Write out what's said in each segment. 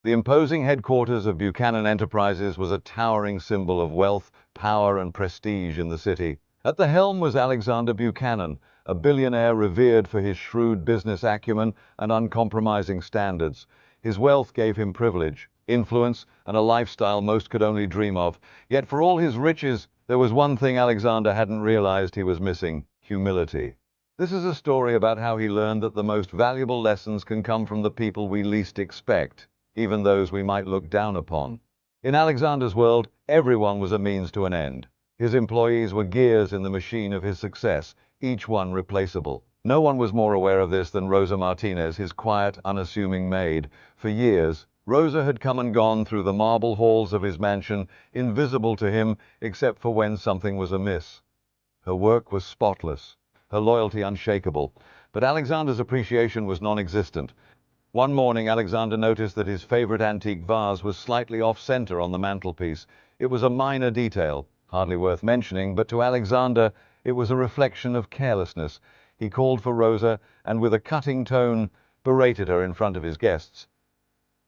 The imposing headquarters of Buchanan Enterprises was a towering symbol of wealth, power, and prestige in the city. At the helm was Alexander Buchanan, a billionaire revered for his shrewd business acumen and uncompromising standards. His wealth gave him privilege, influence, and a lifestyle most could only dream of. Yet for all his riches, there was one thing Alexander hadn't realized he was missing: humility. This is a story about how he learned that the most valuable lessons can come from the people we least expect, even those we might look down upon. In Alexander's world, everyone was a means to an end. His employees were gears in the machine of his success, each one replaceable. No one was more aware of this than Rosa Martinez, his quiet, unassuming maid. For years, Rosa had come and gone through the marble halls of his mansion, invisible to him except for when something was amiss. Her work was spotless, her loyalty unshakable, but Alexander's appreciation was non-existent. One morning, Alexander noticed that his favorite antique vase was slightly off-center on the mantelpiece. It was a minor detail, hardly worth mentioning, but to Alexander, it was a reflection of carelessness. He called for Rosa and, with a cutting tone, berated her in front of his guests.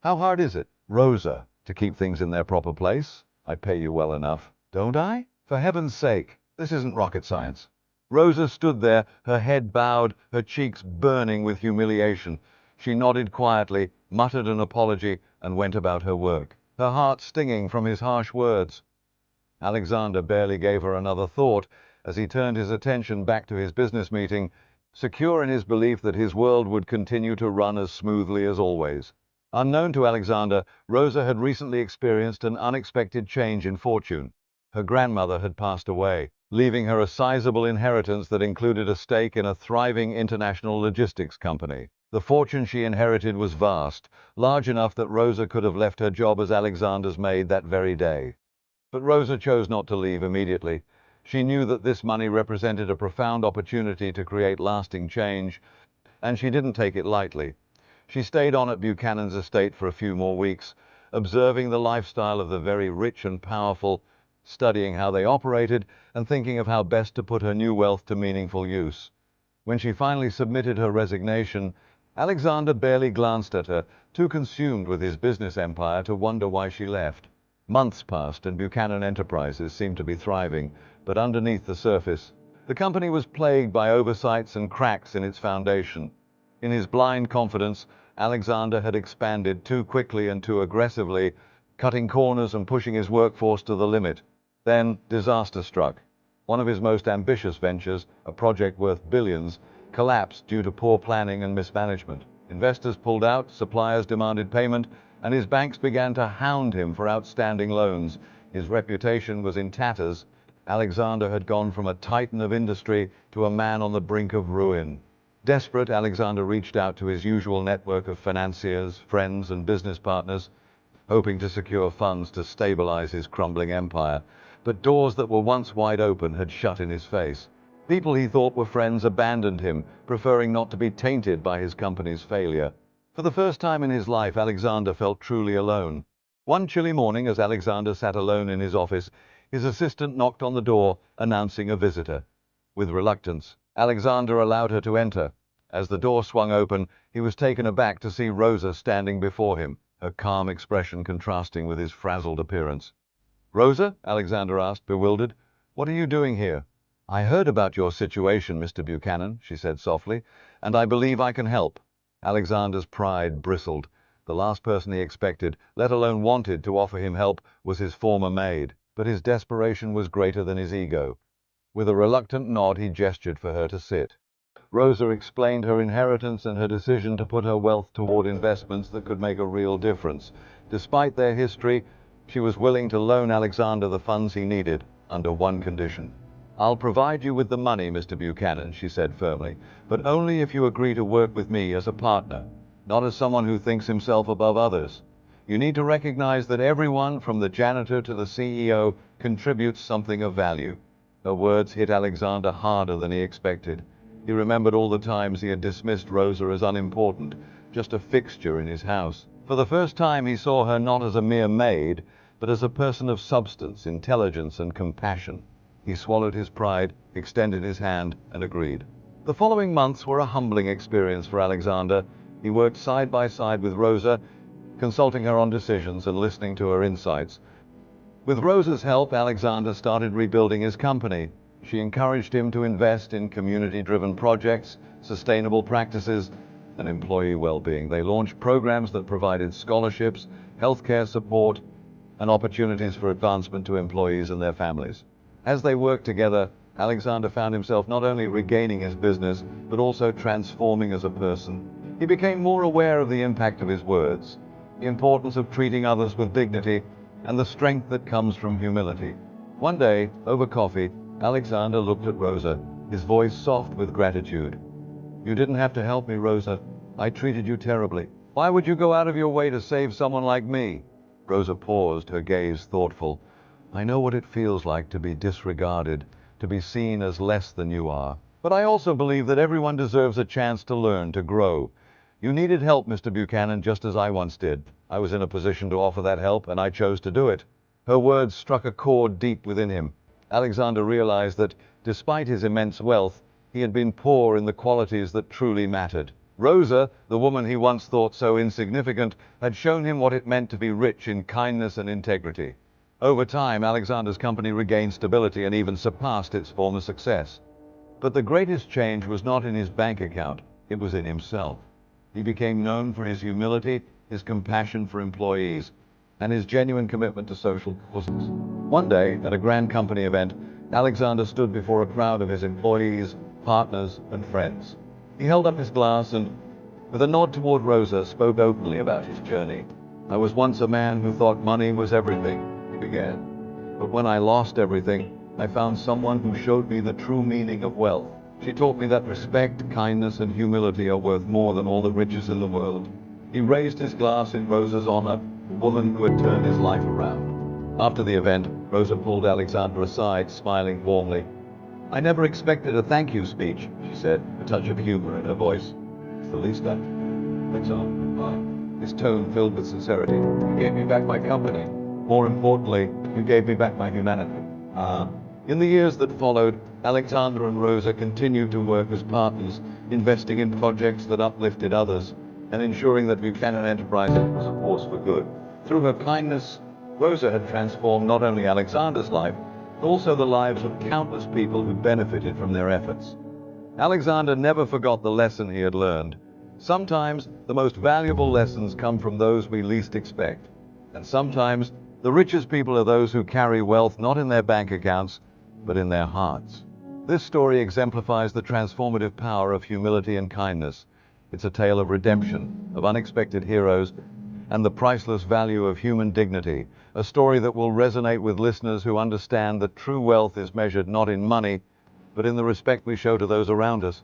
"How hard is it, Rosa, to keep things in their proper place? I pay you well enough, don't I? For heaven's sake, this isn't rocket science." Rosa stood there, her head bowed, her cheeks burning with humiliation. She nodded quietly, muttered an apology, and went about her work, her heart stinging from his harsh words. Alexander barely gave her another thought as he turned his attention back to his business meeting, secure in his belief that his world would continue to run as smoothly as always. Unknown to Alexander, Rosa had recently experienced an unexpected change in fortune. Her grandmother had passed away, leaving her a sizable inheritance that included a stake in a thriving international logistics company. The fortune she inherited was vast, large enough that Rosa could have left her job as Alexander's maid that very day. But Rosa chose not to leave immediately. She knew that this money represented a profound opportunity to create lasting change, and she didn't take it lightly. She stayed on at Buchanan's estate for a few more weeks, observing the lifestyle of the very rich and powerful, studying how they operated, and thinking of how best to put her new wealth to meaningful use. When she finally submitted her resignation, Alexander barely glanced at her, too consumed with his business empire to wonder why she left. Months passed and Buchanan Enterprises seemed to be thriving, but underneath the surface, the company was plagued by oversights and cracks in its foundation. In his blind confidence, Alexander had expanded too quickly and too aggressively, cutting corners and pushing his workforce to the limit. Then disaster struck. One of his most ambitious ventures, a project worth billions, collapsed due to poor planning and mismanagement. Investors pulled out, suppliers demanded payment, and his banks began to hound him for outstanding loans. His reputation was in tatters. Alexander had gone from a titan of industry to a man on the brink of ruin. Desperate, Alexander reached out to his usual network of financiers, friends, and business partners, hoping to secure funds to stabilize his crumbling empire. But doors that were once wide open had shut in his face. People he thought were friends abandoned him, preferring not to be tainted by his company's failure. For the first time in his life, Alexander felt truly alone. One chilly morning, as Alexander sat alone in his office, his assistant knocked on the door, announcing a visitor. With reluctance, Alexander allowed her to enter. As the door swung open, he was taken aback to see Rosa standing before him, her calm expression contrasting with his frazzled appearance. "Rosa?" Alexander asked, bewildered. "What are you doing here?" "I heard about your situation, Mr. Buchanan," she said softly, "and I believe I can help." Alexander's pride bristled. The last person he expected, let alone wanted, to offer him help was his former maid, but his desperation was greater than his ego. With a reluctant nod, he gestured for her to sit. Rosa explained her inheritance and her decision to put her wealth toward investments that could make a real difference. Despite their history, she was willing to loan Alexander the funds he needed, under one condition. "I'll provide you with the money, Mr. Buchanan," she said firmly, "but only if you agree to work with me as a partner, not as someone who thinks himself above others. You need to recognize that everyone, from the janitor to the CEO, contributes something of value." Her words hit Alexander harder than he expected. He remembered all the times he had dismissed Rosa as unimportant, just a fixture in his house. For the first time, he saw her not as a mere maid, but as a person of substance, intelligence, and compassion. He swallowed his pride, extended his hand, and agreed. The following months were a humbling experience for Alexander. He worked side by side with Rosa, consulting her on decisions and listening to her insights. With Rosa's help, Alexander started rebuilding his company. She encouraged him to invest in community-driven projects, sustainable practices, and employee well-being. They launched programs that provided scholarships, healthcare support, and opportunities for advancement to employees and their families. As they worked together, Alexander found himself not only regaining his business, but also transforming as a person. He became more aware of the impact of his words, the importance of treating others with dignity, and the strength that comes from humility. One day, over coffee, Alexander looked at Rosa, his voice soft with gratitude. "You didn't have to help me, Rosa. I treated you terribly. Why would you go out of your way to save someone like me?" Rosa paused, her gaze thoughtful. "I know what it feels like to be disregarded, to be seen as less than you are. But I also believe that everyone deserves a chance to learn, to grow. You needed help, Mr. Buchanan, just as I once did. I was in a position to offer that help, and I chose to do it." Her words struck a chord deep within him. Alexander realized that, despite his immense wealth, he had been poor in the qualities that truly mattered. Rosa, the woman he once thought so insignificant, had shown him what it meant to be rich in kindness and integrity. Over time, Alexander's company regained stability and even surpassed its former success. But the greatest change was not in his bank account, it was in himself. He became known for his humility, his compassion for employees, and his genuine commitment to social causes. One day, at a grand company event, Alexander stood before a crowd of his employees, partners, and friends. He held up his glass and, with a nod toward Rosa, spoke openly about his journey. "I was once a man who thought money was everything," he began. "But when I lost everything, I found someone who showed me the true meaning of wealth. She taught me that respect, kindness, and humility are worth more than all the riches in the world." He raised his glass in Rosa's honor, the woman who had turned his life around. After the event, Rosa pulled Alexander aside, smiling warmly. "I never expected a thank you speech," she said, a touch of humor in her voice. "It's the least I can." Alexander, his tone filled with sincerity. "You gave me back my company. More importantly, you gave me back my humanity." In the years that followed, Alexander and Rosa continued to work as partners, investing in projects that uplifted others, and ensuring that Buchanan Enterprises was a force for good. Through her kindness, Rosa had transformed not only Alexander's life, but also the lives of countless people who benefited from their efforts. Alexander never forgot the lesson he had learned. Sometimes the most valuable lessons come from those we least expect. And sometimes the richest people are those who carry wealth not in their bank accounts, but in their hearts. This story exemplifies the transformative power of humility and kindness. It's a tale of redemption, of unexpected heroes, and the priceless value of human dignity, a story that will resonate with listeners who understand that true wealth is measured not in money, but in the respect we show to those around us.